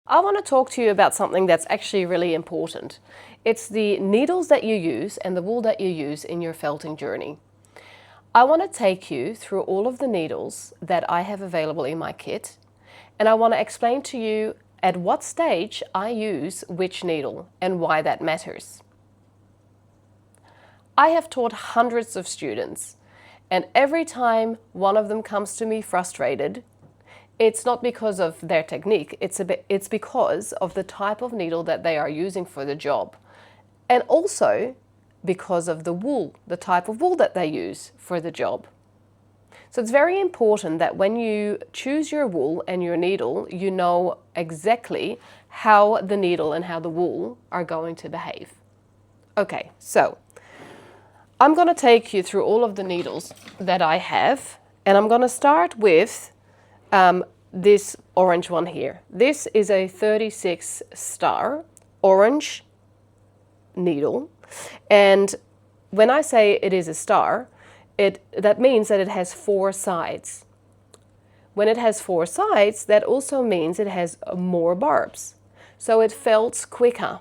I want to talk to you about something that's actually really important. It's the needles that you use and the wool that you use in your felting journey. I want to take you through all of the needles that I have available in my kit, and I want to explain to you at what stage I use which needle and why that matters. I have taught hundreds of students, and every time one of them comes to me frustrated, it's not because of their technique, it's because of the type of needle that they are using for the job. And also because of the wool, the type of wool that they use for the job. So it's very important that when you choose your wool and your needle, you know exactly how the needle and how the wool are going to behave. Okay, so I'm going to take you through all of the needles that I have, and I'm going to start with this orange one here. This is a 36 star orange needle, and when I say it is a star, that means that it has 4 sides. When it has 4 sides, that also means it has more barbs, so it felts quicker.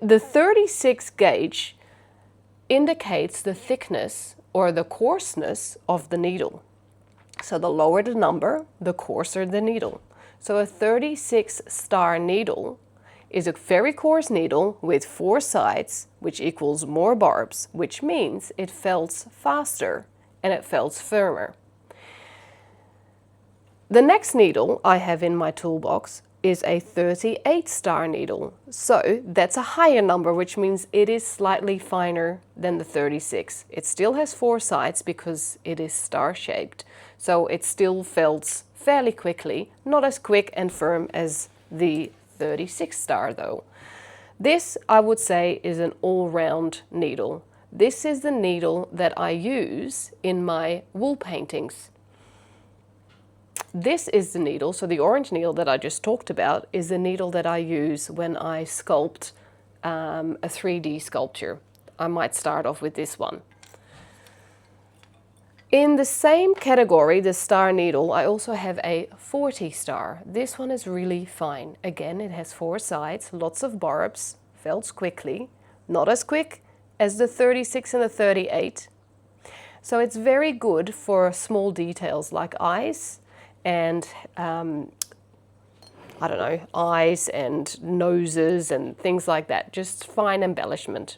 The 36 gauge indicates the thickness or the coarseness of the needle. So the lower the number, the coarser the needle. So a 36 star needle is a very coarse needle with 4 sides, which equals more barbs, which means it felts faster and it felts firmer. The next needle I have in my toolbox is a 38 star needle. So that's a higher number, which means it is slightly finer than the 36. It still has 4 sides because it is star shaped. So it still felts fairly quickly, not as quick and firm as the 36 star though. This, I would say, is an all-round needle. This is the needle that I use in my wool paintings. This is the needle, so the orange needle that I just talked about is the needle that I use when I sculpt a 3D sculpture. I might start off with this one. In the same category, the star needle, I also have a 40 star. This one is really fine. Again, it has 4 sides, lots of barbs, felts quickly, not as quick as the 36 and the 38. So it's very good for small details like eyes and, eyes and noses and things like that, just fine embellishment.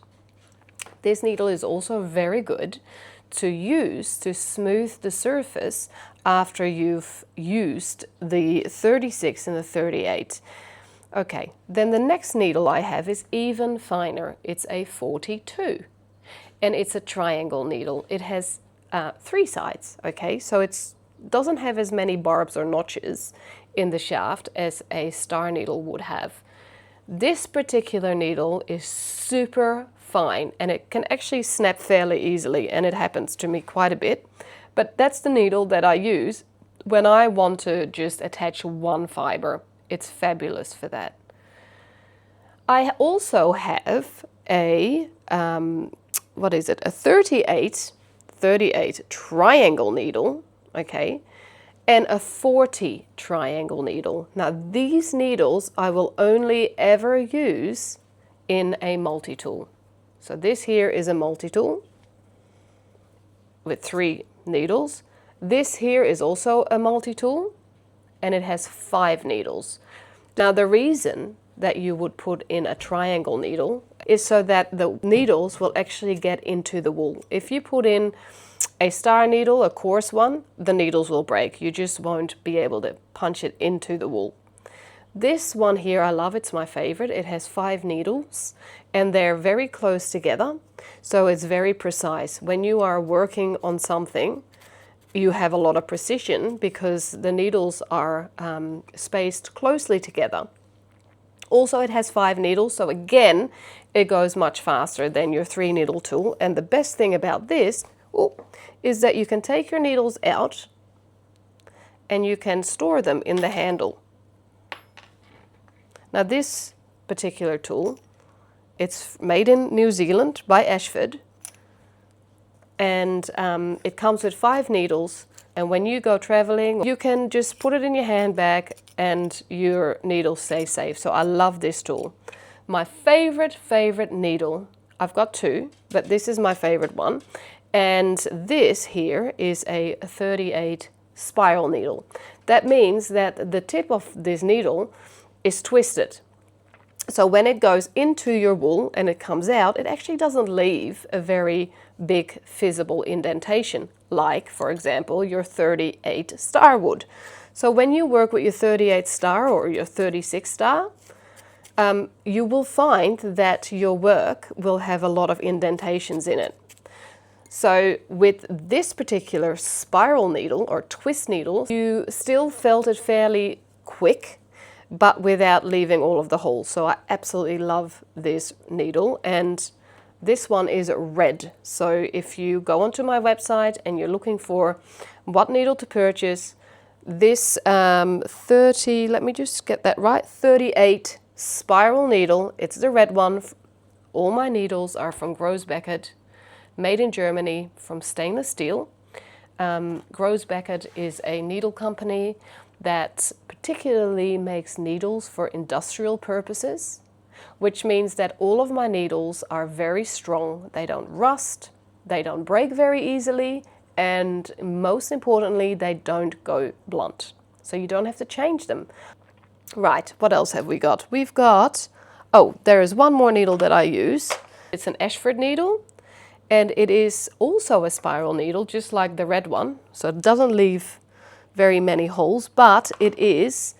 This needle is also very good to use to smooth the surface after you've used the 36 and the 38. Okay, then the next needle I have is even finer. It's a 42 and it's a triangle needle. It has 3 sides, okay, so it doesn't have as many barbs or notches in the shaft as a star needle would have. This particular needle is super fine and it can actually snap fairly easily, and it happens to me quite a bit, but that's the needle that I use when I want to just attach one fiber. It's fabulous for that. I also have a a 38 triangle needle, okay, and a 40 triangle needle. Now these needles I will only ever use in a multi-tool. So this here is a multi-tool with 3 needles. This here is also a multi-tool and it has 5 needles. Now the reason that you would put in a triangle needle is so that the needles will actually get into the wool. If you put in a star needle, a coarse one, the needles will break. You just won't be able to punch it into the wool. This one here, I love, it's my favorite. It has 5 needles and they're very close together, so it's very precise. When you are working on something, you have a lot of precision because the needles are spaced closely together. Also, it has 5 needles, so again, it goes much faster than your 3 needle tool. And the best thing about this is that you can take your needles out and you can store them in the handle. Now this particular tool, it's made in New Zealand by Ashford, and it comes with 5 needles, And when you go traveling, you can just put it in your handbag and your needles stay safe. So I love this tool. My favorite needle, I've got two, but this is my favorite one. And this here is a 38 spiral needle. That means that the tip of this needle is twisted. So when it goes into your wool and it comes out, it actually doesn't leave a very big visible indentation, like, for example, your 38 star wood. So when you work with your 38 star or your 36 star, you will find that your work will have a lot of indentations in it. So with this particular spiral needle or twist needle, you still felt it fairly quick, but without leaving all of the holes. So I absolutely love this needle, and this one is red. So if you go onto my website and you're looking for what needle to purchase, this 38 spiral needle, it's the red one. All my needles are from Groz-Beckert, made in Germany from stainless steel. Groz-Beckert is a needle company that particularly makes needles for industrial purposes, which means that all of my needles are very strong. They don't rust, they don't break very easily, and most importantly, they don't go blunt. So you don't have to change them. Right, what else have we got? We've got, oh, there is one more needle that I use. It's an Ashford needle, and it is also a spiral needle, just like the red one. So it doesn't leave very many holes, but it is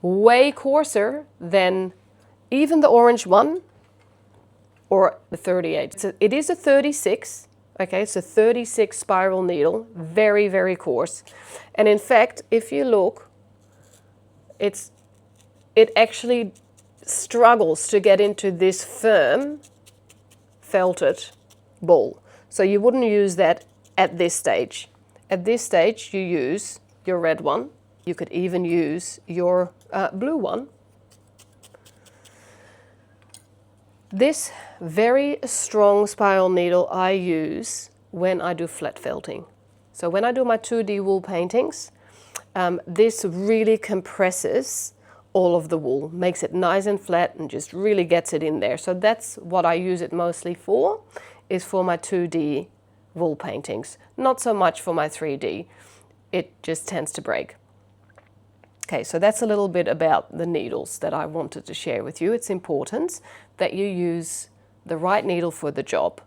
way coarser than even the orange one or the 38. It is a 36, okay, it's a 36 spiral needle, very coarse. And in fact, if you look, it actually struggles to get into this firm felted ball. So you wouldn't use that at this stage. At this stage, you use your red one. You could even use your blue one. This very strong spiral needle I use when I do flat felting. So when I do my 2D wool paintings, this really compresses all of the wool, makes it nice and flat and just really gets it in there. So that's what I use it mostly for, is for my 2D wool paintings. Not so much for my 3D. It just tends to break. Okay, so that's a little bit about the needles that I wanted to share with you. It's important that you use the right needle for the job.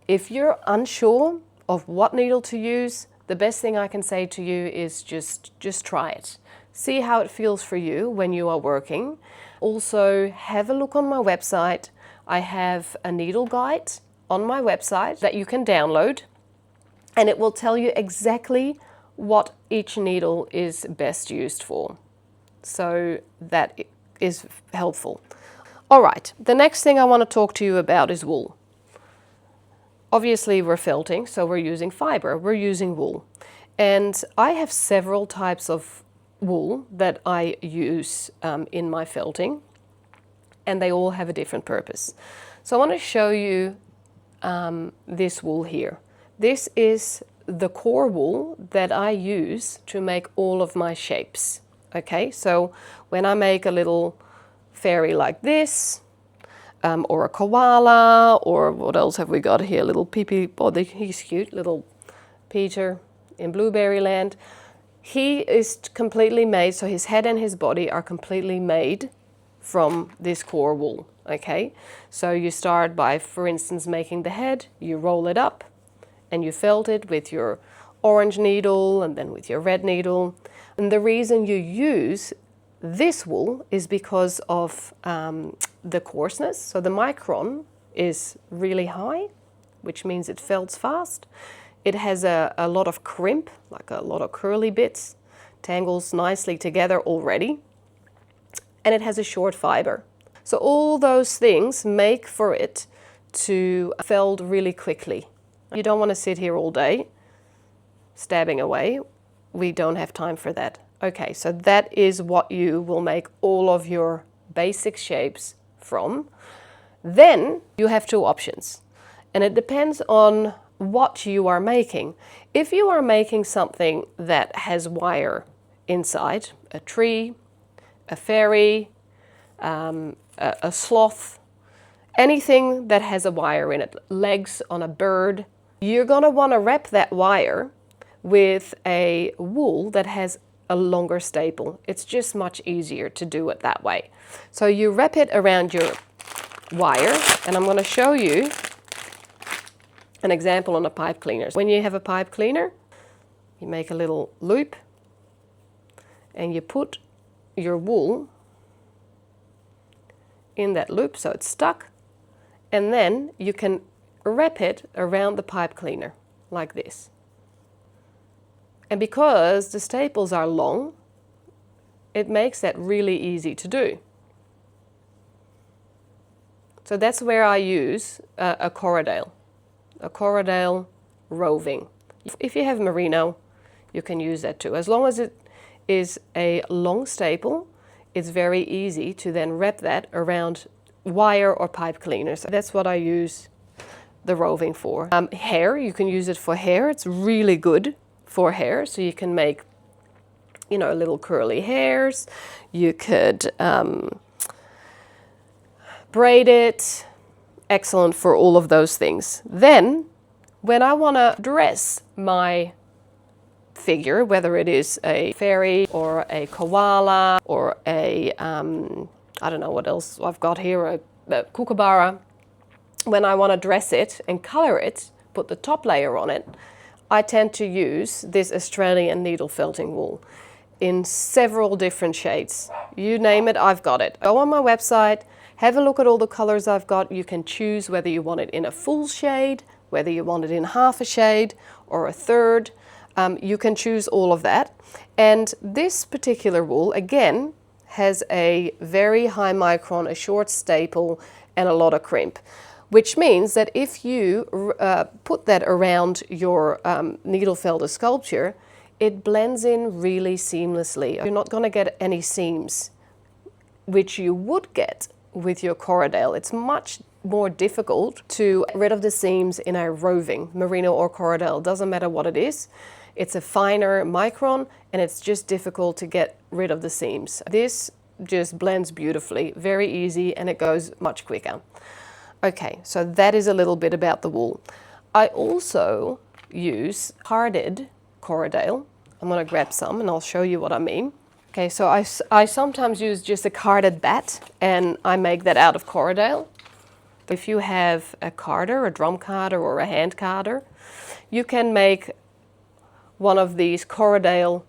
If you're unsure of what needle to use, the best thing I can say to you is just try it. See how it feels for you when you are working. Also, have a look on my website. I have a needle guide on my website that you can download, and it will tell you exactly what each needle is best used for. So that is helpful. All right, the next thing I want to talk to you about is wool. Obviously we're felting, so we're using fiber, we're using wool. And I have several types of wool that I use in my felting, and they all have a different purpose. So I want to show you this wool here. This is the core wool that I use to make all of my shapes. Okay, so when I make a little fairy like this, or a koala, or what else have we got here? Little Pee-Pee, oh, he's cute, little Peter in Blueberry Land. He is completely made, so his head and his body are completely made from this core wool, okay? So you start by, for instance, making the head, you roll it up, and you felt it with your orange needle and then with your red needle. And the reason you use this wool is because of the coarseness. So the micron is really high, which means it felts fast. It has a lot of crimp, like a lot of curly bits, tangles nicely together already, and it has a short fiber. So all those things make for it to feld really quickly. You don't want to sit here all day stabbing away. We don't have time for that. Okay, so that is what you will make all of your basic shapes from. Then you have two options, and it depends on what you are making. If you are making something that has wire inside, a tree, a fairy, a sloth, anything that has a wire in it, legs on a bird, you're going to want to wrap that wire with a wool that has a longer staple. It's just much easier to do it that way. So you wrap it around your wire, and I'm going to show you an example on a pipe cleaner. When you have a pipe cleaner, you make a little loop and you put your wool in that loop so it's stuck, and then you can wrap it around the pipe cleaner like this. And because the staples are long, it makes that really easy to do. So that's where I use a Corriedale roving. If you have merino, you can use that too. As long as it is a long staple, it's very easy to then wrap that around wire or pipe cleaners. That's what I use the roving for. Hair, you can use it for hair. It's really good for hair. So you can make, you know, little curly hairs. You could braid it. Excellent for all of those things. Then, when I want to dress my figure, whether it is a fairy or a koala or a, I don't know what else I've got here, a kookaburra, when I want to dress it and color it, put the top layer on it, I tend to use this Australian needle felting wool in several different shades. You name it, I've got it. Go on my website, have a look at all the colors I've got. You can choose whether you want it in a full shade, whether you want it in half a shade or a third. You can choose all of that. And this particular wool, again, has a very high micron, a short staple, and a lot of crimp, which means that if you put that around your needle felted sculpture, it blends in really seamlessly. You're not going to get any seams, which you would get with your Corriedale. It's much more difficult to get rid of the seams in a roving, merino or Corriedale. Doesn't matter what it is. It's a finer micron, and it's just difficult to get rid of the seams. This just blends beautifully, very easy, and it goes much quicker. Okay, so that is a little bit about the wool. I also use carded Corriedale. I'm going to grab some and I'll show you what I mean. Okay, so I sometimes use just a carded bat, and I make that out of Corriedale. If you have a carder, a drum carder or a hand carder, you can make one of these Corriedale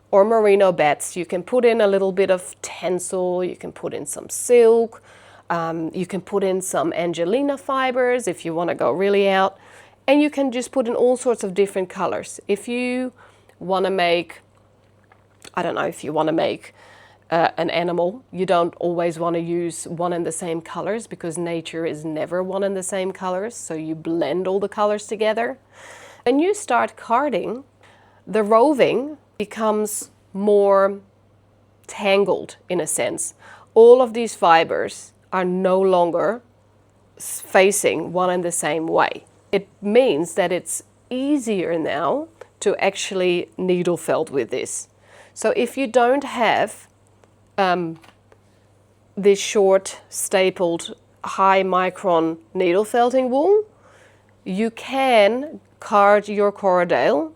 or merino bats. You can put in a little bit of tencel, you can put in some silk, you can put in some Angelina fibers if you want to go really out, and you can just put in all sorts of different colors. If you want to make, I don't know, if you want to make an animal, you don't always want to use one and the same colors because nature is never one and the same colors, so you blend all the colors together. When you start carding, the roving becomes more tangled in a sense. All of these fibers are no longer facing one and the same way. It means that it's easier now to actually needle felt with this. So if you don't have this short stapled high micron needle felting wool, you can card your Corriedale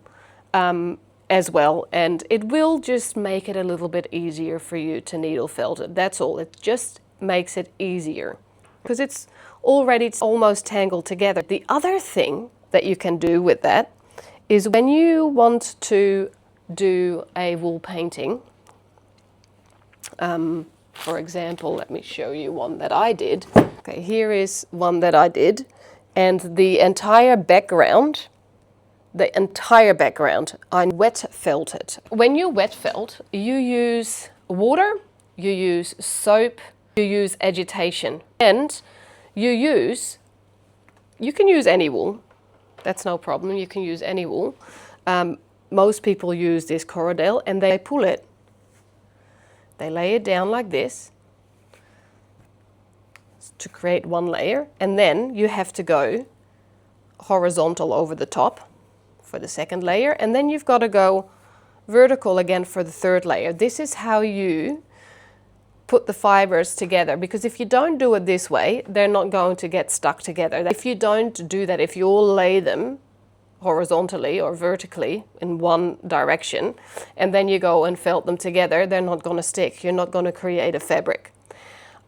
as well, and it will just make it a little bit easier for you to needle felt it. That's all. It just makes it easier because it's almost tangled together. The other thing that you can do with that is when you want to do a wool painting, for example, let me show you one that I did. Okay, here is one that I did, and the entire background, I wet felted. When you wet felt, you use water, you use soap, you use agitation, and you can use any wool. That's no problem, you can use any wool. Most people use this Corriedale and they pull it. They lay it down like this to create one layer, and then you have to go horizontal over the top for the second layer, and then you've got to go vertical again for the third layer. This is how you put the fibers together, because if you don't do it this way, they're not going to get stuck together. If you don't do that, if you all lay them horizontally or vertically in one direction, and then you go and felt them together, they're not going to stick. You're not going to create a fabric.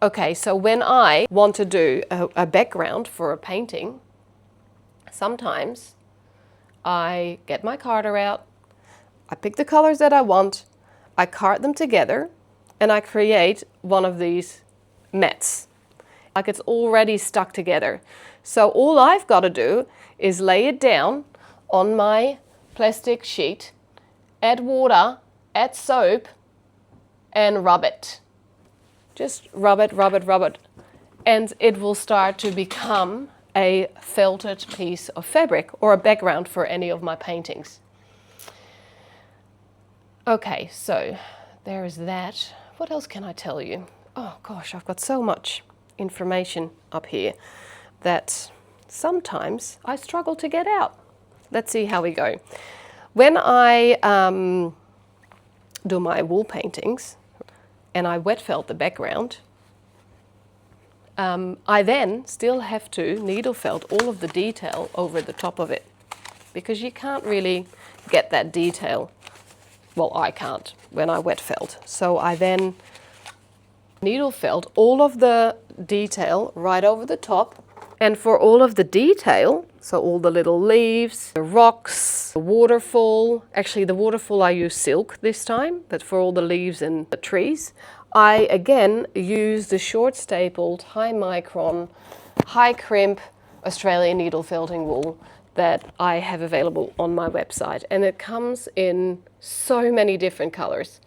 Okay, so when I want to do a background for a painting, sometimes I get my carder out, I pick the colors that I want, I card them together, and I create one of these mats. Like it's already stuck together. So all I've got to do is lay it down on my plastic sheet, add water, add soap, and rub it. Just rub it, rub it, rub it. And it will start to become a felted piece of fabric or a background for any of my paintings. Okay, so there is that. What else can I tell you? Oh gosh, I've got so much information up here that sometimes I struggle to get out. Let's see how we go. When I do my wall paintings and I wet felt the background, I then still have to needle felt all of the detail over the top of it, because you can't really get that detail. Well, I can't when I wet felt. So I then needle felt all of the detail right over the top. And for all of the detail, so all the little leaves, the rocks, the waterfall, actually the waterfall I use silk this time, but for all the leaves and the trees, I again use the short stapled, high micron, high crimp Australian needle felting wool that I have available on my website. And it comes in so many different colors.